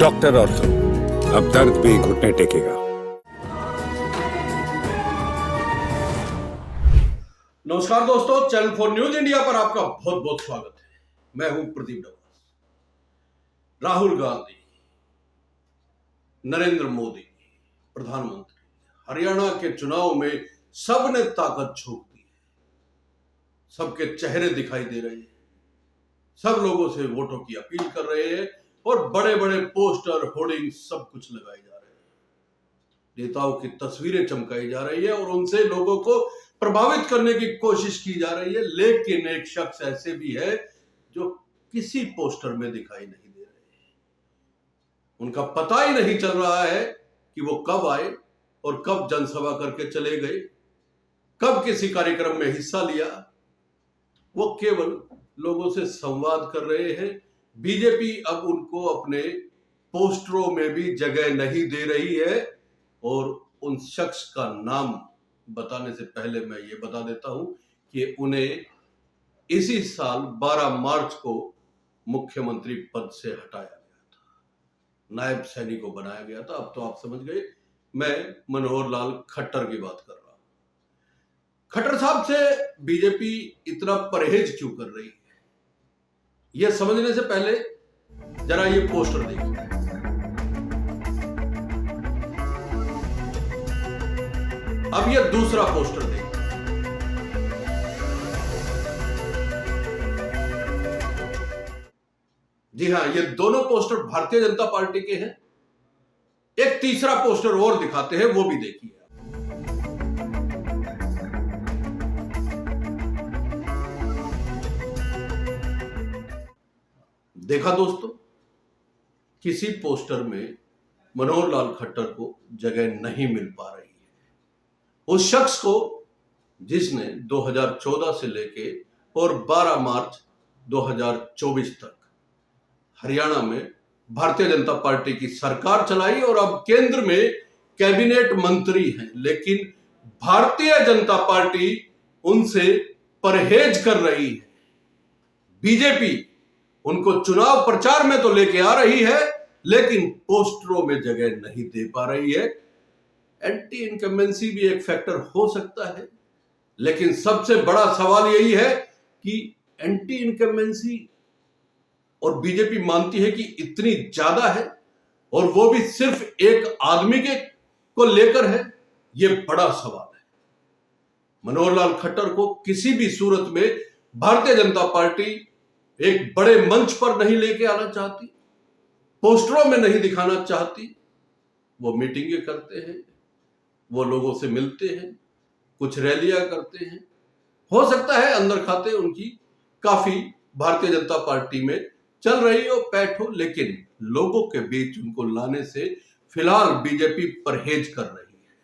Doctor ortho, अब दर्द भी घुटने टेकेगा। नमस्कार दोस्तों, चैनल 4 न्यूज इंडिया पर आपका बहुत बहुत स्वागत है। मैं हूं प्रदीप डबल। राहुल गांधी, नरेंद्र मोदी प्रधानमंत्री, हरियाणा के चुनाव में सबने ताकत झोंक दी है। सबके चेहरे दिखाई दे रहे हैं, सब लोगों से वोटों की अपील कर रहे हैं और बड़े बड़े पोस्टर, होर्डिंग सब कुछ लगाए जा रहे हैं। नेताओं की तस्वीरें चमकाई जा रही है और उनसे लोगों को प्रभावित करने की कोशिश की जा रही है। लेकिन एक शख्स ऐसे भी है जो किसी पोस्टर में दिखाई नहीं दे रहे। उनका पता ही नहीं चल रहा है कि वो कब आए और कब जनसभा करके चले गए, कब किसी कार्यक्रम में हिस्सा लिया। वो केवल लोगों से संवाद कर रहे हैं। बीजेपी अब उनको अपने पोस्टरों में भी जगह नहीं दे रही है। और उन शख्स का नाम बताने से पहले मैं ये बता देता हूं कि उन्हें इसी साल 12 मार्च को मुख्यमंत्री पद से हटाया गया था, नायब सैनी को बनाया गया था। अब तो आप समझ गए मैं मनोहर लाल खट्टर की बात कर रहा हूं। खट्टर साहब से बीजेपी इतना परहेज क्यों कर रही है, यह समझने से पहले जरा ये पोस्टर देखिए। अब ये दूसरा पोस्टर देखिए। जी हां, ये दोनों पोस्टर भारतीय जनता पार्टी के हैं। एक तीसरा पोस्टर और दिखाते हैं, वो भी देखिए। देखा दोस्तों, किसी पोस्टर में मनोहर लाल खट्टर को जगह नहीं मिल पा रही है। उस शख्स को जिसने 2014 से लेके और 12 मार्च 2024 तक हरियाणा में भारतीय जनता पार्टी की सरकार चलाई और अब केंद्र में कैबिनेट मंत्री हैं, लेकिन भारतीय जनता पार्टी उनसे परहेज कर रही है। बीजेपी उनको चुनाव प्रचार में तो लेके आ रही है, लेकिन पोस्टरों में जगह नहीं दे पा रही है। एंटी इनकम्बेंसी भी एक फैक्टर हो सकता है, लेकिन सबसे बड़ा सवाल यही है कि एंटी इनकम्बेंसी और बीजेपी मानती है कि इतनी ज्यादा है और वो भी सिर्फ एक आदमी के को लेकर है। यह बड़ा सवाल है। मनोहर लाल खट्टर को किसी भी सूरत में भारतीय जनता पार्टी एक बड़े मंच पर नहीं लेके आना चाहती, पोस्टरों में नहीं दिखाना चाहती। वो मीटिंगें करते हैं, वो लोगों से मिलते हैं, कुछ रैलियां करते हैं। हो सकता है अंदर खाते उनकी काफी भारतीय जनता पार्टी में चल रही हो, पैठ हो, लेकिन लोगों के बीच उनको लाने से फिलहाल बीजेपी परहेज कर रही है।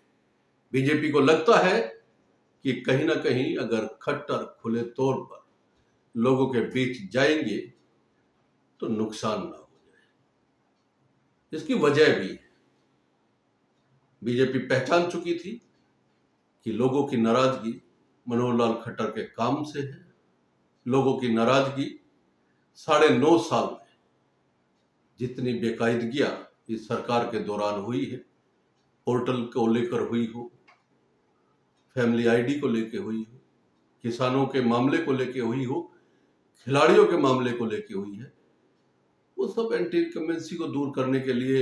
बीजेपी को लगता है कि कहीं ना कहीं अगर खट्टर खुले तौर पर लोगों के बीच जाएंगे तो नुकसान ना हो जाए। इसकी वजह भी है। बीजेपी पहचान चुकी थी कि लोगों की नाराजगी मनोहर लाल खट्टर के काम से है। लोगों की नाराजगी 9.5 साल में जितनी बेकायदगियां इस सरकार के दौरान हुई है, पोर्टल को लेकर हुई हो, फैमिली आईडी को लेकर हुई हो, किसानों के मामले को लेकर हुई हो, खिलाड़ियों के मामले को लेकर हुई है, वो सब एंटी इनकम्बेंसी को दूर करने के लिए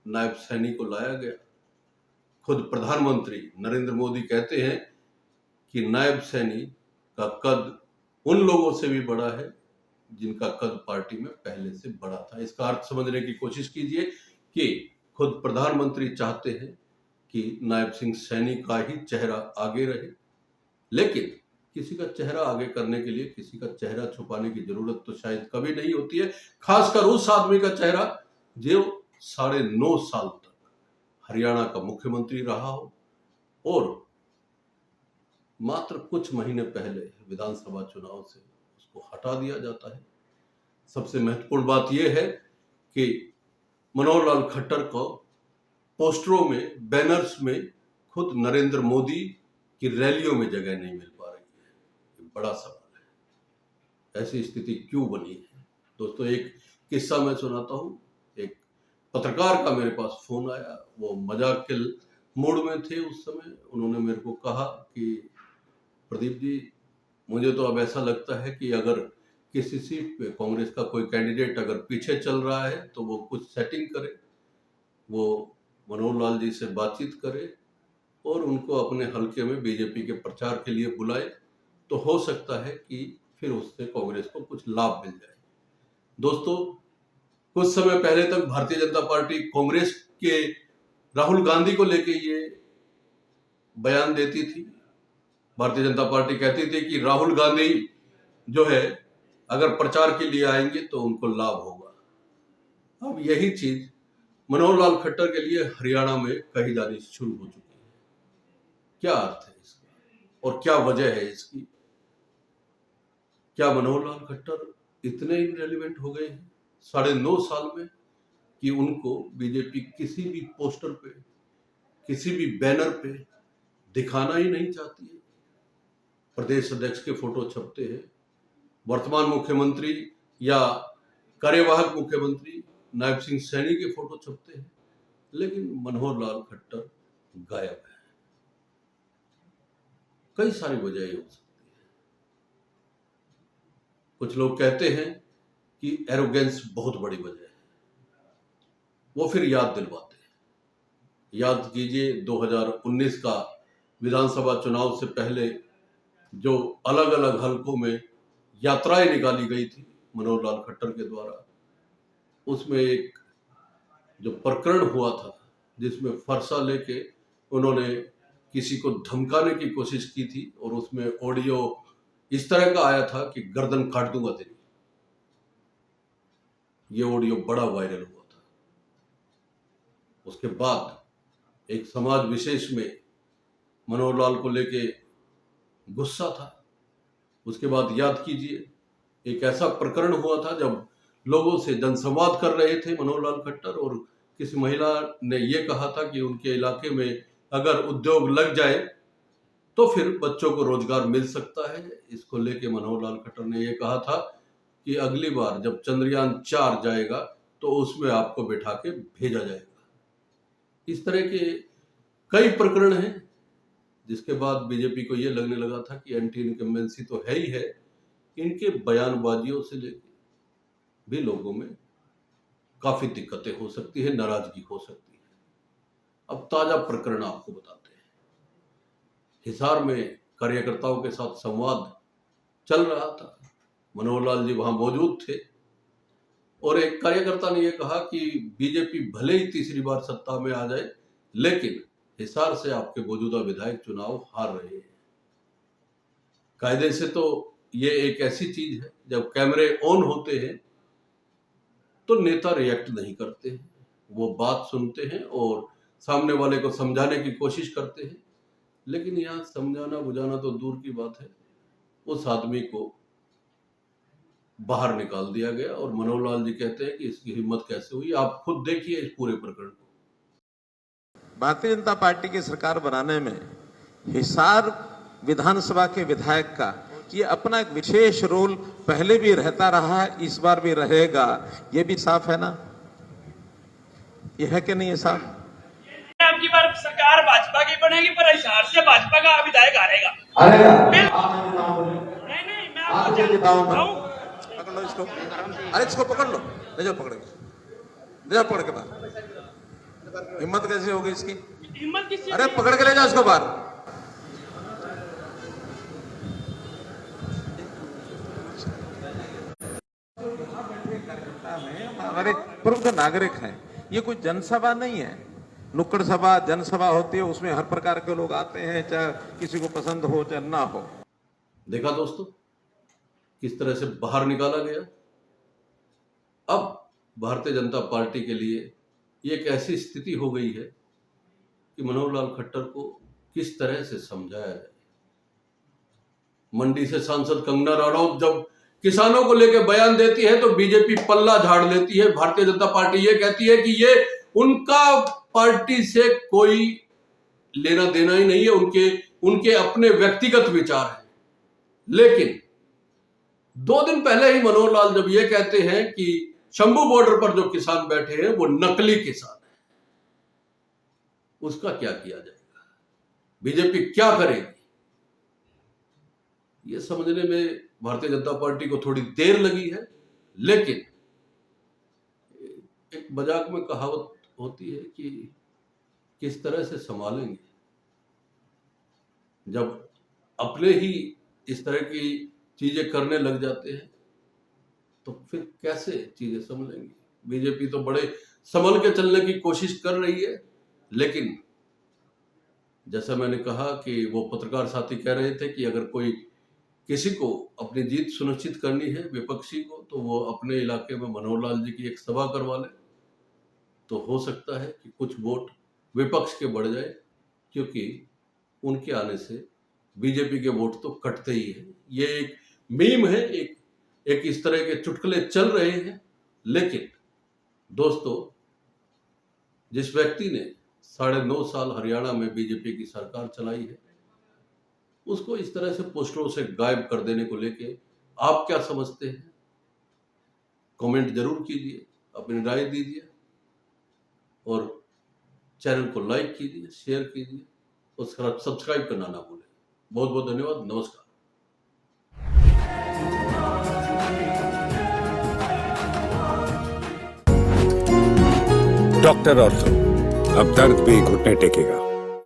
नायब सैनी को लाया गया। खुद प्रधानमंत्री नरेंद्र मोदी कहते हैं कि नायब सैनी का कद उन लोगों से भी बड़ा है जिनका कद पार्टी में पहले से बड़ा था। इसका अर्थ समझने की कोशिश कीजिए कि खुद प्रधानमंत्री चाहते हैं कि नायब सिंह सैनी का ही चेहरा आगे रहे, लेकिन किसी का चेहरा आगे करने के लिए किसी का चेहरा छुपाने की जरूरत तो शायद कभी नहीं होती है, खासकर उस आदमी का चेहरा जो 9.5 साल तक हरियाणा का मुख्यमंत्री रहा हो और मात्र कुछ महीने पहले विधानसभा चुनाव से उसको हटा दिया जाता है। सबसे महत्वपूर्ण बात यह है कि मनोहर लाल खट्टर को पोस्टरों में, बैनर्स में खुद नरेंद्र मोदी की रैलियों में जगह नहीं मिल पा रही है। ये बड़ा सवाल है, ऐसी स्थिति क्यों बनी है। दोस्तों, एक किस्सा मैं सुनाता हूं। एक पत्रकार का मेरे पास फोन आया, वो मजाक के मूड में थे उस समय। उन्होंने मेरे को कहा कि प्रदीप जी, मुझे तो अब ऐसा लगता है कि अगर किसी सीट पे कांग्रेस का कोई कैंडिडेट अगर पीछे चल रहा है तो वो कुछ सेटिंग करे, वो मनोहर लाल जी से बातचीत करे और उनको अपने हलके में बीजेपी के प्रचार के लिए बुलाए, तो हो सकता है कि फिर उससे कांग्रेस को कुछ लाभ मिल जाए। दोस्तों, कुछ समय पहले तक भारतीय जनता पार्टी कांग्रेस के राहुल गांधी को लेके ये बयान देती थी। भारतीय जनता पार्टी कहती थी कि राहुल गांधी जो है अगर प्रचार के लिए आएंगे तो उनको लाभ होगा। अब यही चीज मनोहर लाल खट्टर के लिए हरियाणा में कही जानी शुरू हो चुकी है। क्या अर्थ है इसका और क्या वजह है इसकी? क्या मनोहर लाल खट्टर इतने इनरेलीवेंट हो गए हैं 9.5 साल में कि उनको बीजेपी किसी भी पोस्टर पे, किसी भी बैनर पे दिखाना ही नहीं चाहती है? प्रदेश अध्यक्ष के फोटो छपते हैं, वर्तमान मुख्यमंत्री या कार्यवाहक मुख्यमंत्री नायब सिंह सैनी के फोटो छपते हैं, लेकिन मनोहर लाल खट्टर गायब है। कई सारी वजह हो सकती है। कुछ लोग कहते हैं कि एरोगेंस बहुत बड़ी वजह है। वो फिर याद दिलवाते हैं। याद कीजिए 2019 का विधानसभा चुनाव से पहले जो अलग अलग हलकों में यात्राएं निकाली गई थी मनोहर लाल खट्टर के द्वारा, उसमें एक जो प्रकरण हुआ था जिसमें फरसा लेके उन्होंने किसी को धमकाने की कोशिश की थी और उसमें ऑडियो इस तरह का आया था कि गर्दन काट दूंगा तेरी। ये ऑडियो बड़ा वायरल हुआ था। उसके बाद एक समाज विशेष में मनोहर लाल को लेके गुस्सा था। उसके बाद याद कीजिए एक ऐसा प्रकरण हुआ था जब लोगों से जनसंवाद कर रहे थे मनोहर लाल खट्टर और किसी महिला ने यह कहा था कि उनके इलाके में अगर उद्योग लग जाए तो फिर बच्चों को रोजगार मिल सकता है। इसको लेके मनोहर लाल खट्टर ने यह कहा था कि अगली बार जब चंद्रयान 4 जाएगा तो उसमें आपको बिठा के भेजा जाएगा। इस तरह के कई प्रकरण हैं जिसके बाद बीजेपी को यह लगने लगा था कि एंटी इनकम्बेंसी तो है ही है, इनके बयानबाजियों से लेकर भी लोगों में काफी दिक्कतें हो सकती है, नाराजगी हो सकती है। अब ताजा प्रकरण आपको बताते हैं। हिसार में कार्यकर्ताओं के साथ संवाद चल रहा था। मनोहर लाल जी वहां मौजूद थे और एक कार्यकर्ता ने यह कहा कि बीजेपी भले ही तीसरी बार सत्ता में आ जाए, लेकिन हिसार से आपके मौजूदा विधायक चुनाव हार रहे हैं। कायदे से तो ये एक ऐसी चीज है, जब कैमरे ऑन होते हैं तो नेता रिएक्ट नहीं करते हैं, वो बात सुनते हैं और सामने वाले को समझाने की कोशिश करते हैं। लेकिन यहाँ समझाना बुझाना तो दूर की बात है, उस आदमी को बाहर निकाल दिया गया और मनोहर लाल जी कहते हैं कि इसकी हिम्मत कैसे हुई। आप खुद देखिए इस पूरे प्रकरण को। भारतीय जनता पार्टी की सरकार बनाने में हिसार विधानसभा के विधायक का ये अपना एक विशेष रोल पहले भी रहता रहा है, इस बार भी रहेगा। ये भी साफ है ना? ये है कि नहीं है साफ? आपकी बार सरकार भाजपा की बनेगी पर हिसार से भाजपा का विधायक हारेगा। नहीं, मैं आपको जानता हूं। पकड़ लो इसको, अरे इसको पकड़ लो, ले जाओ, पकड़ के ले जाओ, पकड़ के बाहर। हिम्मत कैसे होगी इसकी? हिम्मत किसी? अरे पकड़ के ले जाओ इसको बाहर। हमारे प्रबुद्ध नागरिक हैं, ये कोई जनसभा नहीं है। नुक्कड़ सभा जनसभा होती है, उसमें हर प्रकार के लोग आते हैं, चाहे किसी को पसंद हो चाहे ना हो। देखा दोस्तों किस तरह से बाहर निकाला गया। अब भारतीय जनता पार्टी के लिए ये एक ऐसी स्थिति हो गई है कि मनोहर लाल खट्टर को किस तरह से समझाया जाए। मंडी से सांसद कंगना रनौत जब किसानों को लेकर बयान देती है तो बीजेपी पल्ला झाड़ लेती है। भारतीय जनता पार्टी ये कहती है कि ये उनका पार्टी से कोई लेना देना ही नहीं है, उनके अपने व्यक्तिगत विचार है। लेकिन 2 दिन पहले ही मनोहर लाल जब ये कहते हैं कि शंभू बॉर्डर पर जो किसान बैठे हैं वो नकली किसान है। उसका क्या किया जाएगा? बीजेपी क्या करेगी? ये समझने में भारतीय जनता पार्टी को थोड़ी देर लगी है, लेकिन एक मजाक में कहावत होती है कि किस तरह से संभालेंगे। जब अपने ही इस तरह की चीजें करने लग जाते हैं तो फिर कैसे चीजें संभलेंगी? बीजेपी तो बड़े संभल के चलने की कोशिश कर रही है, लेकिन जैसा मैंने कहा कि वो पत्रकार साथी कह रहे थे कि अगर कोई किसी को अपनी जीत सुनिश्चित करनी है विपक्षी को, तो वो अपने इलाके में मनोहर लाल जी की एक सभा करवा ले, तो हो सकता है कि कुछ वोट विपक्ष के बढ़ जाए, क्योंकि उनके आने से बीजेपी के वोट तो कटते ही हैं। ये एक मीम है, एक इस तरह के चुटकुले चल रहे हैं, लेकिन दोस्तों, जिस व्यक्ति ने 9.5 साल हरियाणा में बीजेपी की सरकार चलाई है, उसको इस तरह से पोस्टरों से गायब कर देने को लेके आप क्या समझते हैं? कमेंट जरूर कीजिए, अपनी राय दीजिए और चैनल को लाइक कीजिए, शेयर कीजिए और सब्सक्राइब करना ना भूलें। बहुत बहुत धन्यवाद। नमस्कार। डॉक्टर ऑर्थो, अब दर्द भी घुटने टेकेगा।